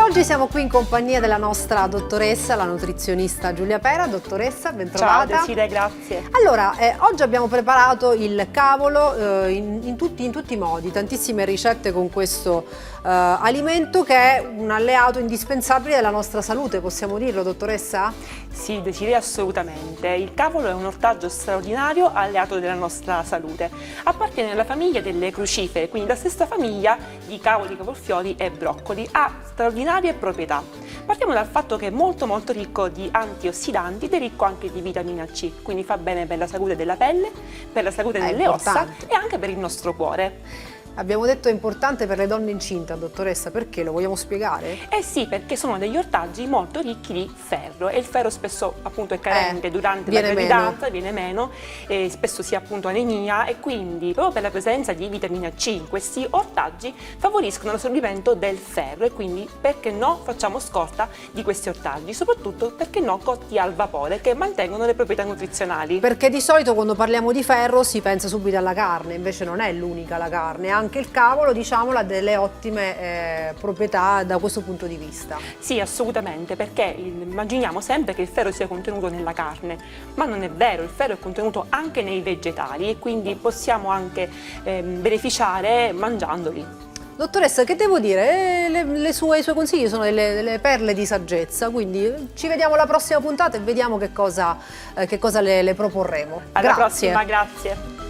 Oggi siamo qui in compagnia della nostra dottoressa, la nutrizionista Giulia Pera. Dottoressa, bentrovata. Ciao Desiree, grazie. Allora, oggi abbiamo preparato il cavolo in tutti i modi, tantissime ricette con questo alimento che è un alleato indispensabile della nostra salute, possiamo dirlo, dottoressa? Sì, Desiree, assolutamente. Il cavolo è un ortaggio straordinario alleato della nostra salute. Appartiene alla famiglia delle crucifere, quindi la stessa famiglia di cavoli, cavolfiori e broccoli. Ha straordinarie proprietà. Partiamo dal fatto che è molto ricco di antiossidanti ed è ricco anche di vitamina C, quindi fa bene per la salute della pelle, per la salute delle ossa e anche per il nostro cuore. Abbiamo detto è importante per le donne incinte, dottoressa, perché? Lo vogliamo spiegare? Eh sì, perché sono degli ortaggi molto ricchi di ferro e il ferro spesso appunto è carente durante la gravidanza, viene meno, spesso si ha appunto anemia e quindi proprio per la presenza di vitamina C in questi ortaggi favoriscono l'assorbimento del ferro e quindi perché no facciamo scorta di questi ortaggi, soprattutto perché no cotti al vapore che mantengono le proprietà nutrizionali. Perché di solito quando parliamo di ferro si pensa subito alla carne, invece non è l'unica la carne, anche il cavolo, diciamolo, ha delle ottime proprietà da questo punto di vista. Sì, assolutamente, perché immaginiamo sempre che il ferro sia contenuto nella carne, ma non è vero, il ferro è contenuto anche nei vegetali e quindi possiamo anche beneficiare mangiandoli. Dottoressa, che devo dire? I suoi consigli sono delle perle di saggezza, quindi ci vediamo alla prossima puntata e vediamo che cosa le proporremo. Alla Grazie. prossima, grazie.